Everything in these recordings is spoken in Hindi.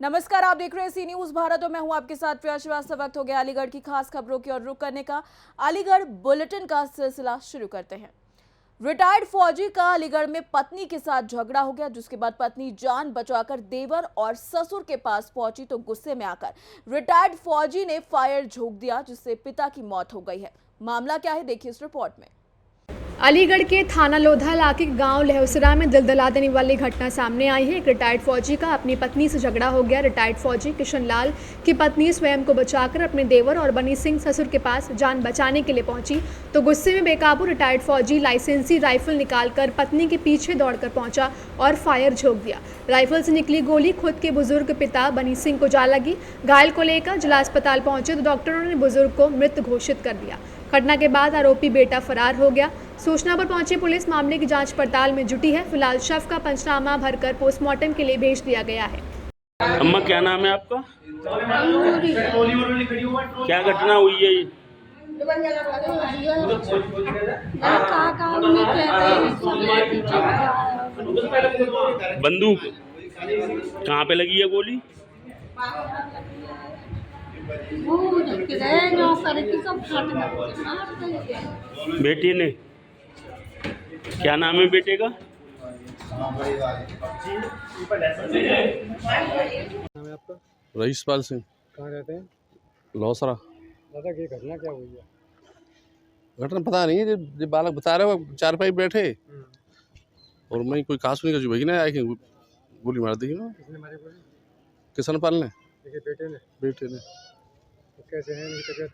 नमस्कार, आप देख रहे हैं सी न्यूज भारत और मैं हूं आपके साथ प्रिया श्रीवास्तव। वक्त हो गया अलीगढ़ की खास खबरों की ओर रुख करने का। अलीगढ़ बुलेटिन का सिलसिला शुरू करते हैं। रिटायर्ड फौजी का अलीगढ़ में पत्नी के साथ झगड़ा हो गया, जिसके बाद पत्नी जान बचाकर देवर और ससुर के पास पहुंची तो गुस्से में आकर रिटायर्ड फौजी ने फायर झोंक दिया, जिससे पिता की मौत हो गई है। मामला क्या है, देखिए इस रिपोर्ट में। अलीगढ़ के थाना लोधा इलाके के गांव लहौसरा में दिल दहला देने वाली घटना सामने आई है। एक रिटायर्ड फौजी का अपनी पत्नी से झगड़ा हो गया। रिटायर्ड फौजी किशन लाल की पत्नी स्वयं को बचाकर अपने देवर और बनी सिंह ससुर के पास जान बचाने के लिए पहुंची तो गुस्से में बेकाबू रिटायर्ड फौजी लाइसेंसी राइफल निकालकर पत्नी के पीछे दौड़कर पहुंचा और फायर झोंक दिया। राइफल से निकली गोली खुद के बुजुर्ग पिता बनी सिंह को जा लगी। घायल को लेकर जिला अस्पताल पहुंचे तो डॉक्टरों ने बुजुर्ग को मृत घोषित कर दिया। घटना के बाद आरोपी बेटा फरार हो गया। सूचना पर पहुंची पुलिस मामले की जांच पड़ताल में जुटी है। फिलहाल शव का पंचनामा भरकर पोस्टमार्टम के लिए भेज दिया गया है। अम्मा, क्या नाम है आपका? क्या घटना हुई है? बंदूक कहाँ पे लगी है गोली? बेटे ने, क्या नाम है बेटे का? रईसपाल सिंह। कहाँ रहते हैं? लौसरा। दादा की घटना क्या हुई है? घटना पता नहीं है, जब बालक बता रहे हो चार पाई बैठे और मैं कोई कास नहीं कर ना आई गोली मार दी। किसने मारी गोली? किशन पाल ने। बेटे ने? बेटे ने। तो कैसे है इनकी तबीयत?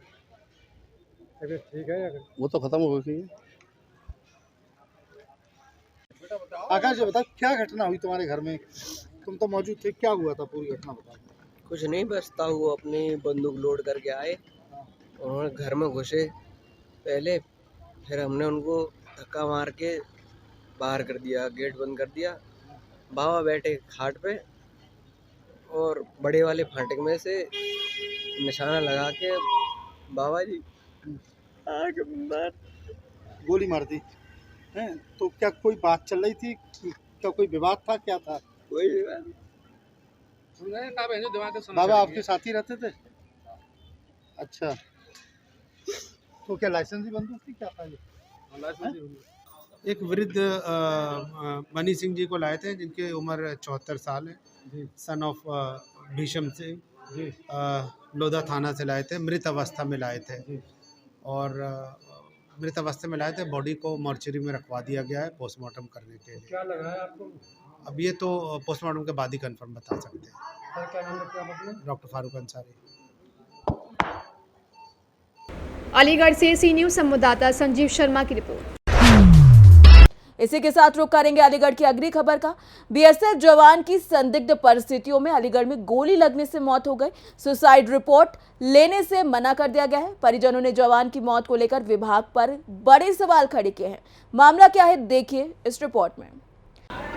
तबीयत ठीक है या? वो तो खत्म हो गई। आकाश जी, बताओ क्या घटना हुई तुम्हारे घर में? तुम तो मौजूद थे, क्या हुआ था? पूरी घटना बताओ। कुछ नहीं, बस वो अपनी बंदूक लोड करके आए और घर में घुसे पहले, फिर हमने उनको धक्का मार के बाहर कर दिया, गेट बंद कर दिया। बाबा बैठे खाट पे और बड़े वाले फाटक में से निशाना लगा के बाबा जी आगे मार गोली मार दी हैं? तो क्या कोई बात चल रही थी? क्या कोई विवाद था? क्या था? कोई बात बाबा आपके साथ ही रहते थे? अच्छा, तो क्या लाइसेंस बंदूक थी? क्या था ये? एक वृद्ध बनी सिंह जी को लाए थे, जिनकी उम्र 74 साल है। Son of Bhisham Singh. लोधा थाना से लाए थे, मृत अवस्था में लाए थे और मृत अवस्था में लाए थे। बॉडी को मॉर्चरी में रखवा दिया गया है पोस्टमार्टम करने के लिए। क्या लगा है आपको? अब ये तो पोस्टमार्टम के बाद ही कंफर्म बता सकते हैं। सर, क्या नाम रखा आपने? डॉक्टर फारूक अंसारी। अलीगढ़ से सी न्यूज संवाददाता संजीव शर्मा की रिपोर्ट। इसी के साथ रुख करेंगे अलीगढ़ की अगली खबर का। बीएसएफ जवान की संदिग्ध परिस्थितियों में अलीगढ़ में गोली लगने से मौत हो गई। सुसाइड रिपोर्ट लेने से मना कर दिया गया है। परिजनों ने जवान की मौत को लेकर विभाग पर बड़े सवाल खड़े किए हैं। मामला क्या है, देखिए इस रिपोर्ट में।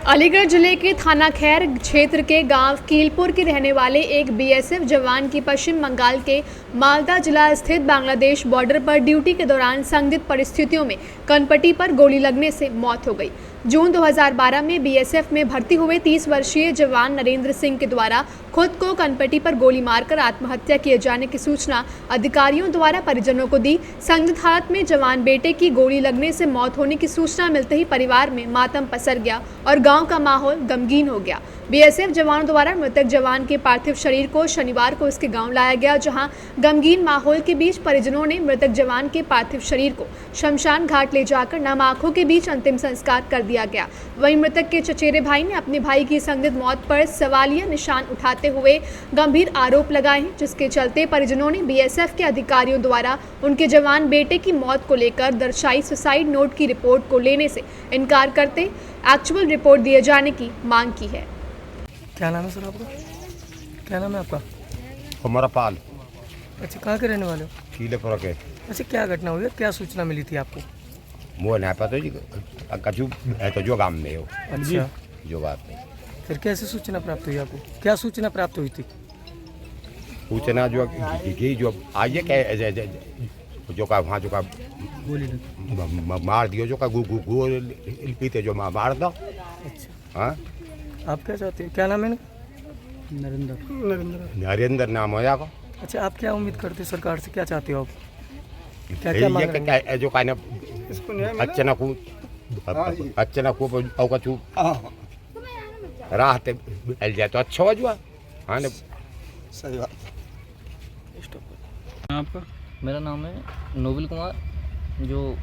अलीगढ़ जिले के थाना खैर क्षेत्र के गांव कीलपुर के रहने वाले एक बीएसएफ जवान की पश्चिम बंगाल के मालदा जिला स्थित बांग्लादेश बॉर्डर पर ड्यूटी के दौरान संदिग्ध परिस्थितियों में कनपट्टी पर गोली लगने से मौत हो गई। जून 2012 में बीएसएफ में भर्ती हुए 30 वर्षीय जवान नरेंद्र सिंह के द्वारा खुद को कनपट्टी पर गोली मारकर आत्महत्या किए जाने की सूचना अधिकारियों द्वारा परिजनों को दी। संदिग्ध हालत में जवान बेटे की गोली लगने से मौत होने की सूचना मिलते ही परिवार में मातम पसर गया और गांव का माहौल गमगीन हो गया। बीएसएफ जवानों द्वारा मृतक जवान के पार्थिव शरीर को शनिवार को उसके गांव लाया गया, जहां गमगीन माहौल के बीच परिजनों ने मृतक जवान के पार्थिव शरीर को शमशान घाट ले जाकर नम आंखों के बीच अंतिम संस्कार कर दिया गया। वहीं मृतक के चचेरे भाई ने अपने भाई की संदिग्ध मौत पर सवालिया निशान उठाते हुए गंभीर आरोप लगाए हैं, जिसके चलते परिजनों ने बीएसएफ के अधिकारियों द्वारा उनके जवान बेटे की मौत को लेकर दर्शाई सुसाइड नोट की रिपोर्ट को लेने से इनकार करते एक्चुअल रिपोर्ट दिए जाने की मांग की है। क्या नाम है सर आपका? क्या नाम है आपका? हमारा पाल। अच्छा, कहाँ के रहने वाले हो? कीलेपुर के। अच्छा, क्या घटना हुई है? क्या सूचना मिली थी आपको? मुझे नहीं पता जी, कछु है तो जो काम में हो। अच्छा, जो बात नहीं। फिर कैसे सूचना प्राप्त हुई आपको? क्या सूचना प्राप्त हुई थी? सूचना जो आइए क्या जो का वहाँ जो का गोली मार दियो, जो का गोली पीते जो मार दो। अच्छा, हाँ, आप क्या चाहते हैं? क्या नाम है? नरेंद्र नाम हो जाएगा। अच्छा, आप क्या उम्मीद करते हैं सरकार से, क्या चाहते हो आप? जो कहना अच्छना को अवकचू राहते मिल जाए तो अच्छा हो जाए। हाँ ना, सही बात। आपका? मेरा नाम है नोबिल कुमार, जो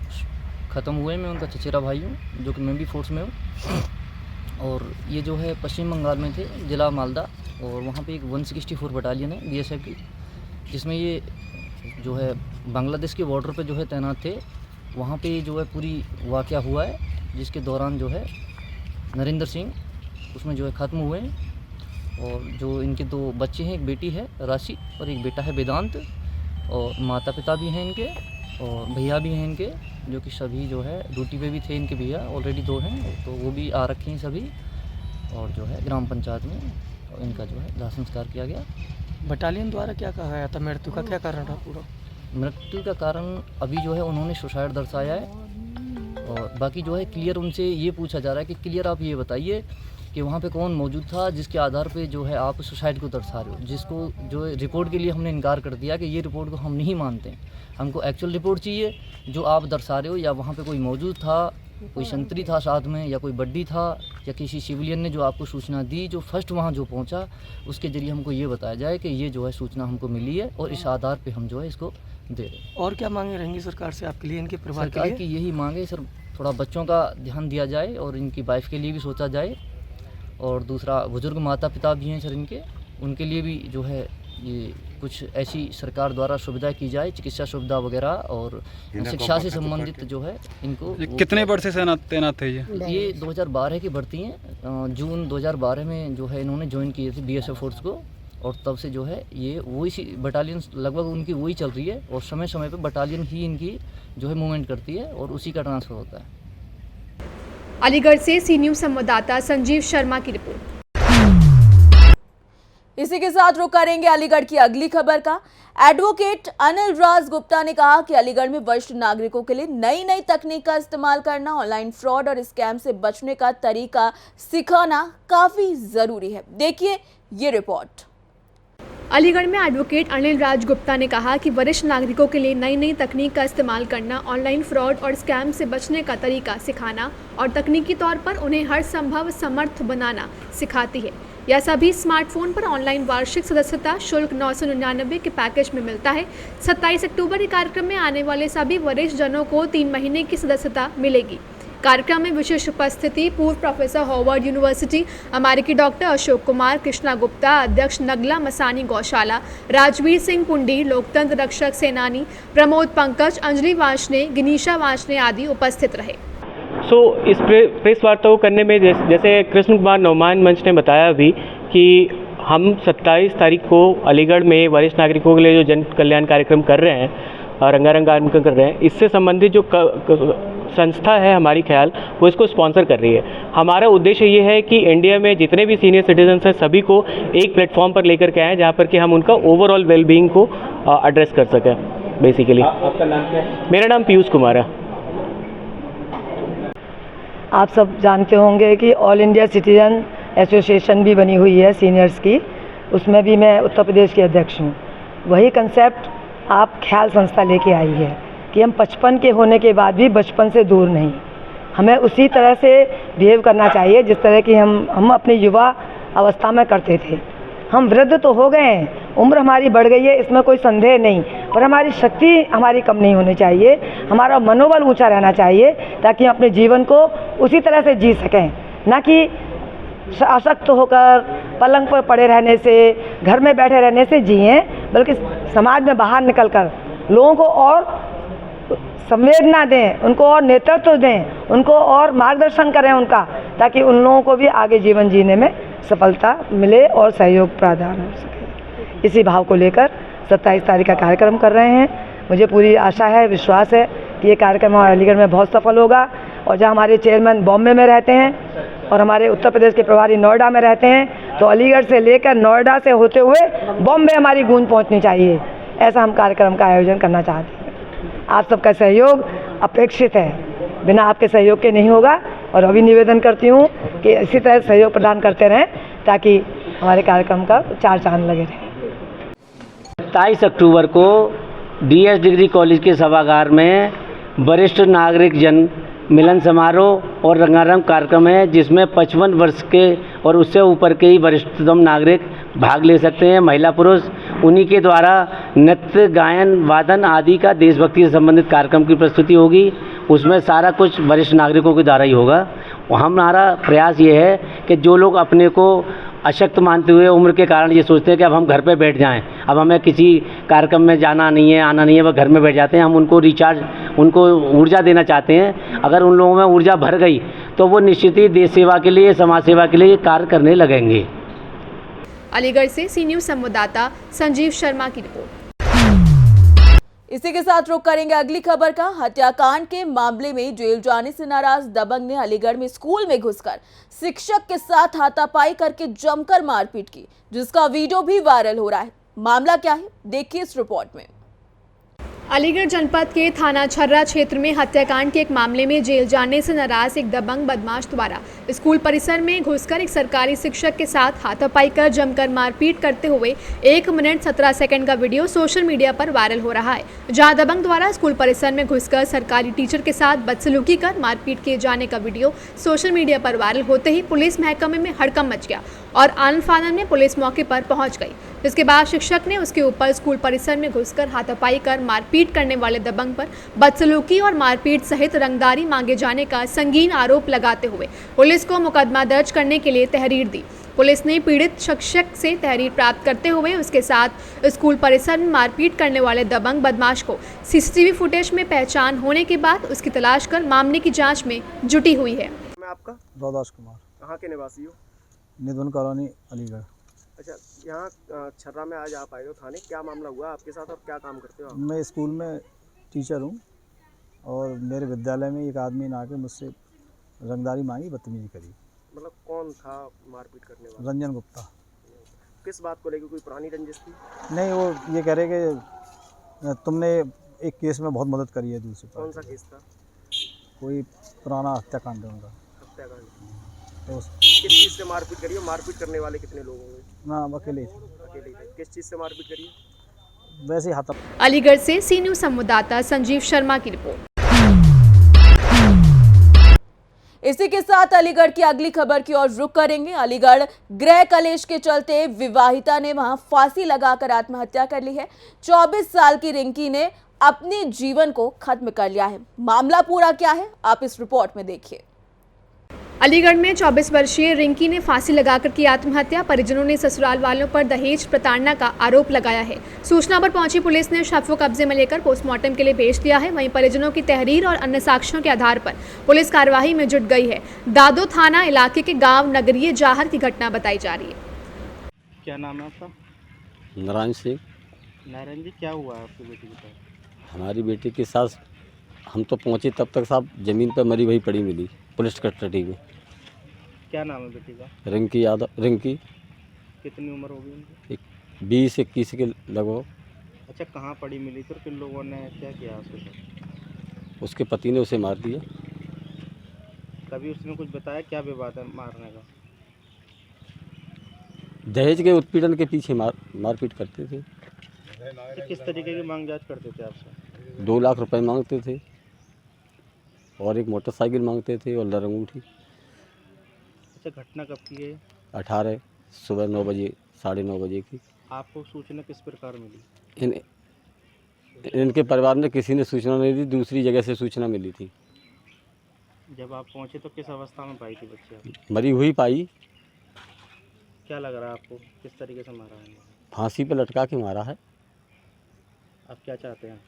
ख़त्म हुए मैं उनका चचेरा भाई हूँ, जो कि मैं भी फोर्स में हूँ। और ये जो है पश्चिम बंगाल में थे, जिला मालदा, और वहाँ पे एक 164 बटालियन है बीएसएफ की, जिसमें ये जो है बांग्लादेश के बॉर्डर पे जो है तैनात थे। वहाँ पे जो है पूरी वाक़या हुआ है, जिसके दौरान जो है नरेंद्र सिंह उसमें जो है ख़त्म हुए हैं। और जो इनके 2 बच्चे हैं, एक बेटी है राशि और एक बेटा है वेदांत, और माता पिता भी हैं इनके और भैया भी हैं इनके, जो कि सभी जो है ड्यूटी पे भी थे। इनके भैया ऑलरेडी 2 हैं, तो वो भी आ रखे हैं सभी। और जो है ग्राम पंचायत में इनका जो है दाह संस्कार किया गया। बटालियन द्वारा क्या कहा गया था? मृत्यु का क्या कारण था पूरा? मृत्यु का कारण अभी जो है उन्होंने सुसाइड दर्शाया है, और बाकी जो है क्लियर उनसे ये पूछा जा रहा है कि क्लियर आप ये बताइए कि वहाँ पे कौन मौजूद था जिसके आधार पे जो है आप सुसाइड को दर्शा रहे हो। जिसको जो रिपोर्ट के लिए हमने इनकार कर दिया कि ये रिपोर्ट को हम नहीं मानते, हमको एक्चुअल रिपोर्ट चाहिए जो आप दर्शा रहे हो। या वहाँ पे कोई मौजूद था, कोई संतरी था साथ में, या कोई बड्डी था, या किसी सिविलियन ने जो आपको सूचना दी, जो फर्स्ट वहाँ जो पहुँचा, उसके ज़रिए हमको ये बताया जाए कि ये जो है सूचना हमको मिली है और इस आधार पर हम जो है इसको दे रहे हैं। और क्या मांगे रहेंगी सरकार से आपके लिए, इनके परिवार के लिए? सरकार की यही मांगे सर, थोड़ा बच्चों का ध्यान दिया जाए और इनकी वाइफ के लिए भी सोचा जाए। और दूसरा, बुजुर्ग माता पिता भी हैं सर इनके, उनके लिए भी जो है ये कुछ ऐसी सरकार द्वारा सुविधा की जाए, चिकित्सा सुविधा वगैरह, और शिक्षा से संबंधित जो है इनको। कितने वर्ष से तैनात थे ये 2012 की भर्ती हैं। जून 2012 में जो है इन्होंने ज्वाइन किए थे बीएसएफ फोर्स को, और तब से जो है ये वही बटालियन लगभग उनकी वही चल रही है, और समय समय पर बटालियन ही इनकी जो है मूवमेंट करती है और उसी का ट्रांसफ़र होता है। अलीगढ़ से सी न्यूज़ संवाददाता संजीव शर्मा की रिपोर्ट। इसी के साथ रुक करेंगे अलीगढ़ की अगली खबर का। एडवोकेट अनिल राज गुप्ता ने कहा कि अलीगढ़ में वरिष्ठ नागरिकों के लिए नई नई तकनीक का इस्तेमाल करना, ऑनलाइन फ्रॉड और स्कैम से बचने का तरीका सिखाना काफी जरूरी है। देखिए ये रिपोर्ट। अलीगढ़ में एडवोकेट अनिल राज गुप्ता ने कहा कि वरिष्ठ नागरिकों के लिए नई नई तकनीक का इस्तेमाल करना, ऑनलाइन फ्रॉड और स्कैम से बचने का तरीका सिखाना और तकनीकी तौर पर उन्हें हर संभव समर्थ बनाना सिखाती है। यह सभी स्मार्टफोन पर ऑनलाइन वार्षिक सदस्यता शुल्क 999 के पैकेज में मिलता है। 27 अक्टूबर के कार्यक्रम में आने वाले सभी वरिष्ठ जनों को 3 महीने की सदस्यता मिलेगी। कार्यक्रम में विशेष उपस्थिति पूर्व प्रोफेसर हार्वर्ड यूनिवर्सिटी, अमेरिकी डॉक्टर अशोक कुमार, कृष्णा गुप्ता, अध्यक्ष नगला मसानी गौशाला, राजवीर सिंह पुंडी, लोकतंत्र रक्षक सेनानी प्रमोद पंकज, अंजलि वांशने, गिनीशा वांशने आदि उपस्थित रहे। इस प्रेस वार्ता को करने में जैसे कृष्ण कुमार नौमान मंच ने बताया अभी कि हम 27 तारीख को अलीगढ़ में वरिष्ठ नागरिकों के लिए जो जन कल्याण कार्यक्रम कर रहे हैं और रंगारंग कार्यक्रम कर रहे हैं, इससे संबंधित जो संस्था है हमारी ख्याल वो इसको स्पॉन्सर कर रही है। हमारा उद्देश्य ये है कि इंडिया में जितने भी सीनियर सिटीजन्स हैं सभी को एक प्लेटफॉर्म पर लेकर के आएँ जहाँ पर कि हम उनका ओवरऑल वेलबींग को एड्रेस कर सकें बेसिकली। आपका नाम क्या है? मेरा नाम पीयूष कुमार है। आप सब जानते होंगे कि ऑल इंडिया सिटीजन एसोसिएशन भी बनी हुई है सीनियर्स की, उसमें भी मैं उत्तर प्रदेश के अध्यक्ष हूँ। वही कंसेप्ट आप ख्याल संस्था लेके आई है कि हम 55 के होने के बाद भी बचपन से दूर नहीं, हमें उसी तरह से बिहेव करना चाहिए जिस तरह की हम अपनी युवा अवस्था में करते थे। हम वृद्ध तो हो गए हैं, उम्र हमारी बढ़ गई है, इसमें कोई संदेह नहीं, पर हमारी शक्ति हमारी कम नहीं होनी चाहिए, हमारा मनोबल ऊंचा रहना चाहिए ताकि हम अपने जीवन को उसी तरह से जी सकें, ना कि अशक्त होकर पलंग पर पड़े रहने से, घर में बैठे रहने से जिएं, बल्कि समाज में बाहर निकलकर लोगों को और संवेदना दें, उनको और नेतृत्व दें, उनको और मार्गदर्शन करें उनका, ताकि उन लोगों को भी आगे जीवन जीने में सफलता मिले और सहयोग प्रदान हो सके। इसी भाव को लेकर 27 तारीख का कार्यक्रम कर रहे हैं। मुझे पूरी आशा है, विश्वास है कि ये कार्यक्रम हमारे अलीगढ़ में बहुत सफल होगा। और जहाँ हमारे चेयरमैन बॉम्बे में रहते हैं और हमारे उत्तर प्रदेश के प्रभारी नोएडा में रहते हैं, तो अलीगढ़ से लेकर नोएडा से होते हुए बॉम्बे हमारी गूंज पहुँचनी चाहिए। ऐसा हम कार्यक्रम का आयोजन करना चाहते हैं। आप सबका सहयोग अपेक्षित है, बिना आपके सहयोग के नहीं होगा। और अभी निवेदन करती हूँ कि इसी तरह सहयोग प्रदान करते रहें ताकि हमारे कार्यक्रम का 4 चांद लगे रहे। 27 अक्टूबर को DS डिग्री कॉलेज के सभागार में वरिष्ठ नागरिक जन मिलन समारोह और रंगारंग कार्यक्रम है, जिसमें 55 वर्ष के और उससे ऊपर के ही वरिष्ठतम नागरिक भाग ले सकते हैं, महिला पुरुष। उन्हीं के द्वारा नृत्य, गायन, वादन आदि का देशभक्ति से संबंधित कार्यक्रम की प्रस्तुति होगी। उसमें सारा कुछ वरिष्ठ नागरिकों के द्वारा ही होगा। हमारा प्रयास ये है कि जो लोग अपने को अशक्त मानते हुए उम्र के कारण ये सोचते हैं कि अब हम घर पे बैठ जाएं, अब हमें किसी कार्यक्रम में जाना नहीं है, आना नहीं है, वह घर में बैठ जाते हैं, हम उनको उनको ऊर्जा देना चाहते हैं। अगर उन लोगों में ऊर्जा भर गई तो वो निश्चित ही देश सेवा के लिए, समाज सेवा के लिए कार्य करने लगेंगे। अलीगढ़ से सी न्यूज़ संवाददाता संजीव शर्मा की रिपोर्ट। इसी के साथ रुक करेंगे अगली खबर का। हत्याकांड के मामले में जेल जाने से नाराज दबंग ने अलीगढ़ में स्कूल में घुसकर शिक्षक के साथ हाथापाई करके जमकर मारपीट की, जिसका वीडियो भी वायरल हो रहा है। मामला क्या है, देखिए इस रिपोर्ट में। अलीगढ़ जनपद के थाना छर्रा क्षेत्र में हत्याकांड के एक मामले में जेल जाने से नाराज एक दबंग बदमाश द्वारा स्कूल परिसर में घुसकर एक सरकारी शिक्षक के साथ हाथापाई कर जमकर मारपीट करते हुए 1 मिनट 17 सेकंड का वीडियो सोशल मीडिया पर वायरल हो रहा है। जहां दबंग द्वारा स्कूल परिसर में घुसकर सरकारी टीचर के साथ बदसलूकी कर मारपीट किए जाने का वीडियो सोशल मीडिया पर वायरल होते ही पुलिस महकमे में हड़कंप मच गया और आनन फानन में पुलिस मौके पर पहुंच गई। इसके बाद शिक्षक ने उसके ऊपर स्कूल परिसर में घुसकर हाथापाई कर मारपीट करने वाले दबंग पर बदसलूकी और मारपीट सहित रंगदारी मांगे जाने का संगीन आरोप लगाते हुए पुलिस को मुकदमा दर्ज करने के लिए तहरीर दी। पुलिस ने पीड़ित शिक्षक से तहरीर प्राप्त करते हुए उसके साथ स्कूल परिसर में मारपीट करने वाले दबंग बदमाश को सीसीटीवी फुटेज में पहचान होने के बाद उसकी तलाश कर मामले की जाँच में जुटी हुई है। मैं आपका रौदास कुमार, कहाँ के निवासी हो? निधन कॉलोनी अलीगढ़। अच्छा, यहाँ छर्रा में आज आप आए हो थाने, क्या मामला हुआ आपके साथ और क्या काम करते हो आप? मैं स्कूल में टीचर हूँ और मेरे विद्यालय में एक आदमी ने आके मुझसे रंगदारी मांगी, बदतमीजी करी। मतलब कौन था मारपीट करने वाला? रंजन गुप्ता। किस बात को लेकर, कोई पुरानी रंजिश थी? नहीं, वो ये कह रहे कि तुमने एक केस में बहुत मदद करी है दूसरे। कौन सा केस था? कोई पुराना हत्याकांड है उनका। हत्याकांड। तो किस चीज़ से मारपीट करी है? मारपीट करने वाले कितने लोग होंगे? ना, अकेले थे। अकेले थे। किस चीज़ से मारपीट करी है? वैसे ही हाथ। अलीगढ़ से सी न्यूज़ संवाददाता संजीव शर्मा की रिपोर्ट। इसी के साथ अलीगढ़ की अगली खबर की ओर रुख करेंगे। अलीगढ़ गृह कलेश के चलते विवाहिता ने वहां फांसी लगाकर आत्महत्या कर ली है। 24 साल की रिंकी ने अपने जीवन को खत्म कर लिया है। मामला पूरा क्या है, आप इस रिपोर्ट में देखिए। अलीगढ़ में 24 वर्षीय रिंकी ने फांसी लगाकर की आत्महत्या। परिजनों ने ससुराल वालों पर दहेज प्रताड़ना का आरोप लगाया है। सूचना पर पहुंची पुलिस ने शव को कब्जे में लेकर पोस्टमार्टम के लिए भेज दिया है। वहीं परिजनों की तहरीर और अन्य साक्ष्यों के आधार पर पुलिस कार्यवाही में जुट गई है। दादो थाना इलाके के गाँव नगरीय जाहर की घटना बताई जा रही है। क्या नाम है आपका? नारायण सिंह। नारायण जी, क्या हुआ आपकी बेटी के साथ? हमारी बेटी के साथ हम तो पहुँचे तब तक साहब ज़मीन पर मरी वही पड़ी मिली पुलिस कस्टडी में। क्या नाम है बेटी का? रिंकी यादव। रिंकी। कितनी उम्र होगी उनकी? 20-21 के लगभग। अच्छा, कहाँ पड़ी मिली तो किन लोगों ने क्या किया उसके साथ? उसके पति ने उसे मार दिया। कभी उसने कुछ बताया क्या विवाद है मारने का? दहेज के उत्पीड़न के पीछे मारपीट करते थे। तो किस तरीके की मांग जांच करते थे आपसे? 2 लाख रुपए मांगते थे और एक मोटरसाइकिल मांगते थे और अंगूठी। अच्छा, घटना कब की है? 18 सुबह 9 बजे, 9:30 बजे की। आपको सूचना किस प्रकार मिली? इनके परिवार ने किसी ने सूचना नहीं दी, दूसरी जगह से सूचना मिली थी। जब आप पहुंचे तो किस अवस्था में पाई थी बच्ची? मरी हुई पाई। क्या लग रहा है आपको, किस तरीके से मारा है? फांसी पे लटका के मारा है। आप क्या चाहते हैं?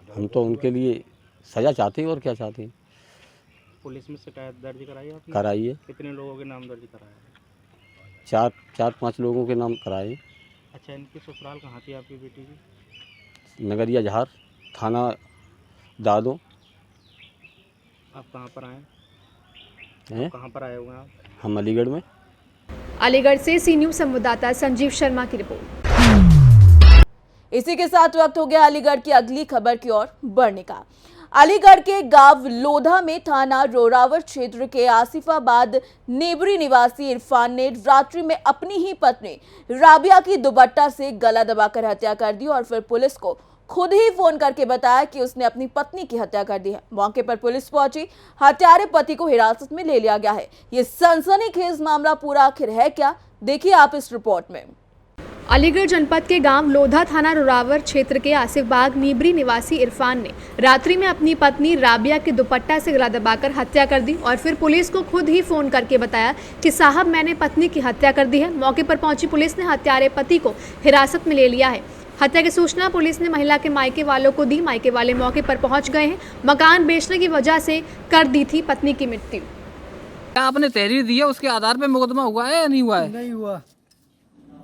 हम तो उनके लिए सज़ा चाहते हैं और क्या चाहते हैं। पुलिस में शिकायत दर्ज कराई आपने? कराई है। कितने लोगों के नाम दर्ज कराया? 4-5 लोगों के नाम कराए। अच्छा, इनकी ससुराल कहाँ थी आपकी बेटी की? नगरिया जहार, थाना दादो। आप कहाँ पर आए हैं? कहाँ पर आए हुए हैं आप? हम अलीगढ़ में। अलीगढ़ से सी न्यूज़ संवाददाता संजीव शर्मा की रिपोर्ट। इसी के साथ वक्त हो गया अलीगढ़ की अगली खबर की ओर बढ़ने का। अलीगढ़ के गांव लोधा में थाना रोरावर क्षेत्र के आसिफाबाद नेबरी निवासी इरफान ने रात्रि में अपनी ही पत्नी राबिया की दुपट्टा से गला दबाकर हत्या कर दी और फिर पुलिस को खुद ही फोन करके बताया कि उसने अपनी पत्नी की हत्या कर दी है। मौके पर पुलिस पहुंची, हत्यारे पति को हिरासत में ले लिया गया है। ये सनसनीखेज मामला पूरा आखिर है क्या, देखिए आप इस रिपोर्ट में। अलीगढ़ जनपद के गांव लोधा थाना रोरावर क्षेत्र के आसिफबाग नीबरी निवासी इरफान ने रात्रि में अपनी पत्नी राबिया के दुपट्टा से गला दबाकर हत्या कर दी और फिर पुलिस को खुद ही फोन करके बताया कि साहब मैंने पत्नी की हत्या कर दी है। मौके पर पहुंची पुलिस ने हत्यारे पति को हिरासत में ले लिया है। हत्या की सूचना पुलिस ने महिला के मायके वालों को दी। मायके वाले मौके पर पहुंच गए हैं। मकान बेचने की वजह से कर दी थी पत्नी की मृत्यु। क्या आपने तहरीर दी है, उसके आधार पर मुकदमा हुआ है या नहीं हुआ है? नहीं हुआ।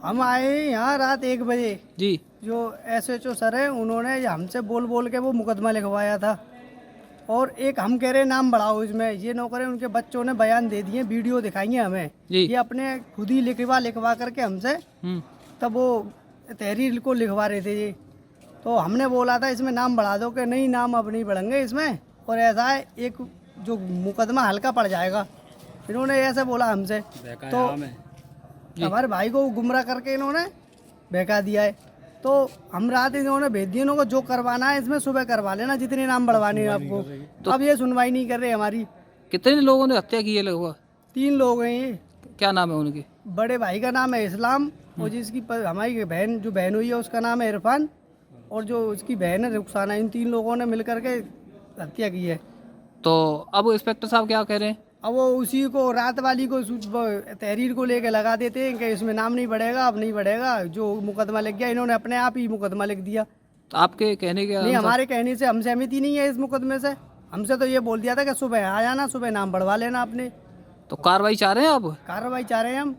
हम आए यहाँ रात 1 बजे जी। जो SHO सर है उन्होंने हमसे बोल के वो मुकदमा लिखवाया था और एक हम कह रहे नाम बढ़ाओ इसमें, ये नौकरे उनके बच्चों ने बयान दे दिए, वीडियो दिखाएंगे हमें, ये अपने खुद ही लिखवा करके हमसे तब वो तहरीर को लिखवा रहे थे। ये तो हमने बोला था इसमें नाम बढ़ा दो, कि नहीं नाम अब नहीं बढ़ेंगे इसमें, और ऐसा है एक जो मुकदमा हल्का पड़ जाएगा, इन्होंने ऐसे बोला हमसे। तो हमारे भाई को गुमराह करके इन्होंने बहका दिया है। तो हम रात इन्होंने भेज दिया, इन्होंने जो करवाना है इसमें सुबह करवा लेना, जितने नाम बढ़वाने हैं आपको। तो अब ये सुनवाई नहीं कर रहे हमारी। कितने लोगों ने हत्या की है लगभग? 3 लोग हैं ये। क्या नाम है उनके? बड़े भाई का नाम है इस्लाम और जिसकी हमारी बहन जो बहन हुई है उसका नाम है इरफान और जो उसकी बहन है रुखसाना। इन 3 लोगों ने मिलकर के हत्या की है। तो अब इंस्पेक्टर साहब क्या कह रहे हैं? अब वो उसी को रात वाली को तहरीर को लेके लगा देते हैं कि इसमें नाम नहीं बढ़ेगा, अब नहीं बढ़ेगा, जो मुकदमा लिख गया। इन्होंने अपने आप ही मुकदमा लिख दिया। तो आपके कहने के नहीं, हमारे कहने से हम सहमति नहीं है इस मुकदमे से। हमसे तो ये बोल दिया था कि सुबह आ जाना, सुबह नाम बढ़वा लेना आपने। तो कार्रवाई चाह रहे हैं आप? कार्रवाई चाह रहे हैं हम।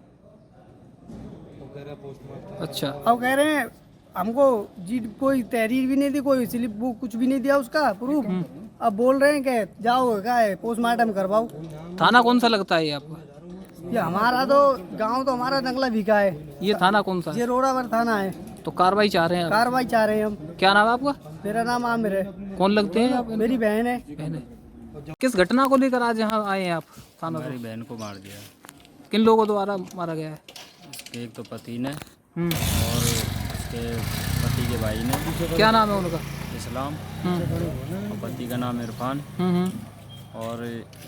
अच्छा। अब कह रहे हैं हमको जी कोई तहरीर भी नहीं दी, कोई स्लिप वो कुछ भी नहीं दिया उसका प्रूफ। अब बोल रहे हैं कि जाओ क्या है पोस्टमार्टम करवाओ। थाना कौन सा लगता है ये आपका? ये हमारा तो गांव तो हमारा नगला भीका है। ये थाना कौन सा? ये रोरावर थाना है। तो कार्रवाई चाह रहे हैं? कार्रवाई चाह रहे हैं हम। क्या नाम है आपका? मेरा नाम आमिर है। कौन लगते हैं आप? मेरी बहन है। बहन है। किस घटना को लेकर आज यहाँ आए हैं आप थाना? हमारी बहन को मार दिया। किन लोगों द्वारा मारा गया है? एक तो पति ने और उसके पति के भाई ने। क्या नाम है उनका? इस्लाम और पति का नाम इरफान और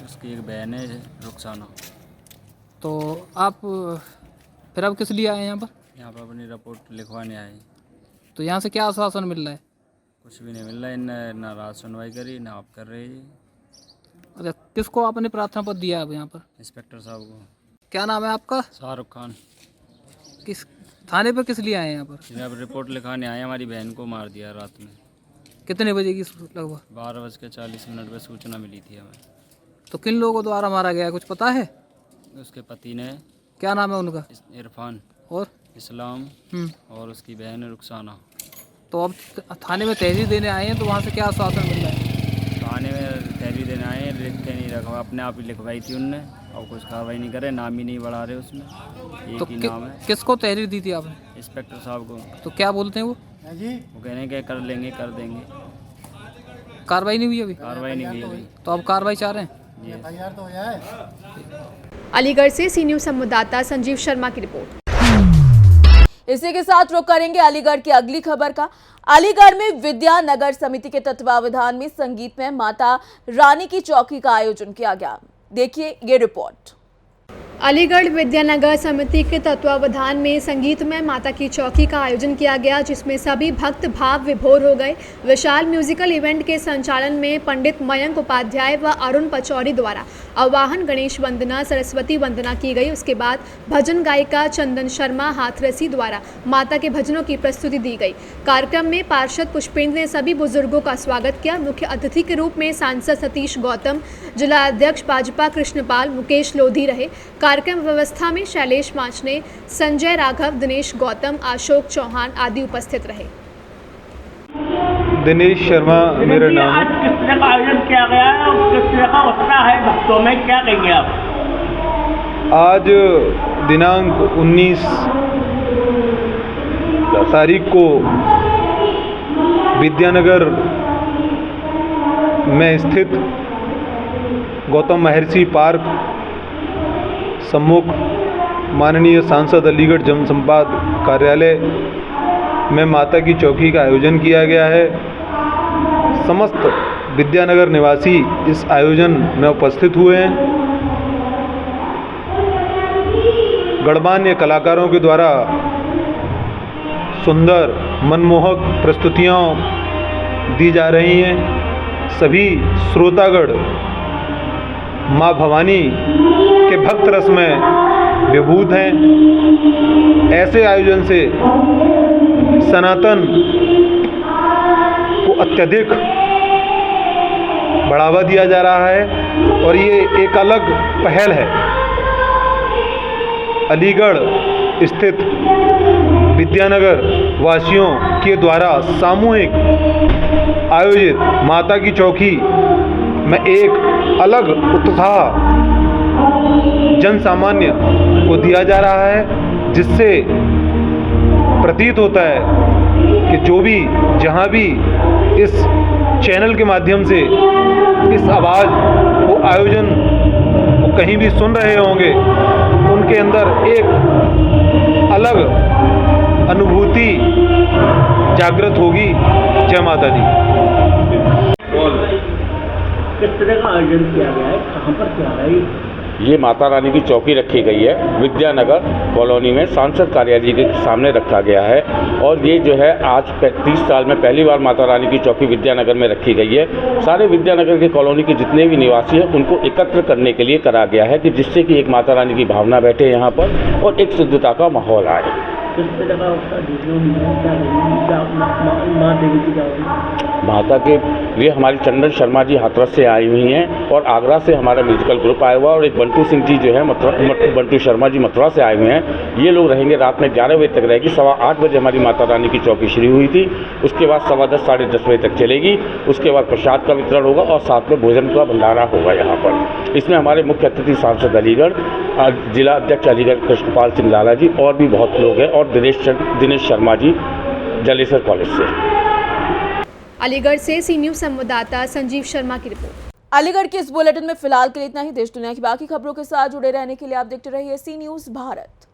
उसकी एक बहन है रुखसाना। तो आप फिर अब किस लिए आए हैं यहाँ पर? यहाँ पर अपनी रिपोर्ट लिखवाने आए। तो यहाँ से क्या आश्वासन मिल रहा है? कुछ भी नहीं मिल रहा है, ना रात सुनवाई करी ना आप कर रहे हैं। अच्छा, किसको आपने प्रार्थना पत्र दिया अब यहाँ पर? इंस्पेक्टर साहब को। क्या नाम है आपका? शाहरुख खान। किस थाने पर किस लिए आए हैं यहाँ पर? यहाँ पर रिपोर्ट लिखाने आए। हमारी बहन को मार दिया रात में। कितने बजे की लगभग? 12:40 पर सूचना मिली थी हमें। तो किन लोगों द्वारा मारा गया कुछ पता है? उसके पति ने। क्या नाम है उनका? इरफान और इस्लाम और उसकी बहन है तो अब थाने में तहरीर देने आए हैं, तो वहाँ से क्या आश्वासन मिल रहा है? थाने में तहरीर देने आए हैं, लिख के नहीं रखा, अपने आप ही लिखवाई थी उनने और कुछ कार्रवाई नहीं करे, नाम ही नहीं बढ़ा रहे उसमें। एक ही नाम है। किसको तहरीर दी थी आपने? इंस्पेक्टर साहब को। तो क्या बोलते हैं वो? वो कह रहे हैं कि कर लेंगे, कर देंगे। कार्रवाई नहीं हुई अभी? कार्रवाई नहीं हुई अभी। तो अब कार्रवाई चाह रहे हैं? अलीगढ़ से सी न्यूज़ संवाददाता संजीव शर्मा की रिपोर्ट। इसी के साथ रुख करेंगे अलीगढ़ की अगली खबर का। अलीगढ़ में विद्यानगर समिति के तत्वावधान में संगीतमय माता रानी की चौकी का आयोजन किया गया। देखिए ये रिपोर्ट। अलीगढ़ विद्यानगर समिति के तत्वावधान में संगीतमय माता की चौकी का आयोजन किया गया, जिसमें सभी भक्त भाव विभोर हो गए। विशाल म्यूजिकल इवेंट के संचालन में पंडित मयंक उपाध्याय व अरुण पचौरी द्वारा आवाहन, गणेश वंदना, सरस्वती वंदना की गई। उसके बाद भजन गायिका चंदन शर्मा हाथरसी द्वारा माता के भजनों की प्रस्तुति दी गई। कार्यक्रम में पार्षद पुष्पेंद्र ने सभी बुजुर्गों का स्वागत किया। मुख्य अतिथि के रूप में सांसद सतीश गौतम, जिला अध्यक्ष भाजपा कृष्णपाल, मुकेश लोधी रहे। कार्यक्रम व्यवस्था में शैलेश माचने, संजय राघव, दिनेश गौतम, अशोक चौहान आदि उपस्थित रहे। दिनेश शर्मा मेरा नाम। आज किस तरह का आयोजन किया गया है और किस तरह का उत्साह है भक्तों में, क्या कहेंगे आप? आज दिनांक 19 तारीख को विद्यानगर में स्थित गौतम महर्षि पार्क सम्मुख माननीय सांसद अलीगढ़ जनसंपर्क कार्यालय में माता की चौकी का आयोजन किया गया है। समस्त विद्यानगर निवासी इस आयोजन में उपस्थित हुए हैं। गणमान्य कलाकारों के द्वारा सुंदर मनमोहक प्रस्तुतियाँ दी जा रही हैं। सभी श्रोतागण माँ भवानी के भक्त रस में विभूत हैं। ऐसे आयोजन से सनातन को अत्यधिक बढ़ावा दिया जा रहा है और ये एक अलग पहल है। अलीगढ़ स्थित विद्यानगर वासियों के द्वारा सामूहिक आयोजित माता की चौकी में एक अलग उत्साह जन सामान्य को दिया जा रहा है, जिससे प्रतीत होता है कि जो भी जहाँ भी इस चैनल के माध्यम से इस आवाज़ को आयोजन को कहीं भी सुन रहे होंगे, उनके अंदर एक अलग अनुभूति जागृत होगी। जय माता दी। किस तरह का आयोजन किया गया है, कहाँ पर किया गया है? ये माता रानी की चौकी रखी गई है विद्यानगर कॉलोनी में, सांसद कार्यालय के सामने रखा गया है। और ये जो है आज 30 साल में पहली बार माता रानी की चौकी विद्यानगर में रखी गई है। सारे विद्यानगर के कॉलोनी के जितने भी निवासी हैं उनको एकत्र करने के लिए करा गया है कि जिससे कि एक माता रानी की भावना बैठे यहाँ पर और एक शुद्धता का माहौल आए। माता के लिए हमारी चंदन शर्मा जी हाथरस से आई हुई हैं और आगरा से हमारा म्यूजिकल ग्रुप आया हुआ और एक बंटू सिंह जी जो है बंटू शर्मा जी मथुरा से आए हुए हैं। ये लोग रहेंगे, रात में 11 बजे तक रहेगी। 8:15 बजे हमारी माता रानी की चौकी शुरू हुई थी, उसके बाद 10:15 साढ़े 10 बजे तक चलेगी। उसके बाद प्रसाद का वितरण होगा और साथ में भोजन का भंडारा होगा यहाँ पर। इसमें हमारे मुख्य अतिथि सांसद अलीगढ़, जिला अध्यक्ष अलीगढ़ कृष्णपाल सिंह लाला जी और भी बहुत लोग हैं, और दिनेश शर्मा जी जलेसर कॉलेज से। अलीगढ़ से सी न्यूज़ संवाददाता संजीव शर्मा की रिपोर्ट। अलीगढ़ के इस बुलेटिन में फिलहाल के लिए इतना ही। देश दुनिया की बाकी खबरों के साथ जुड़े रहने के लिए आप देखते रहिए सी न्यूज़ भारत।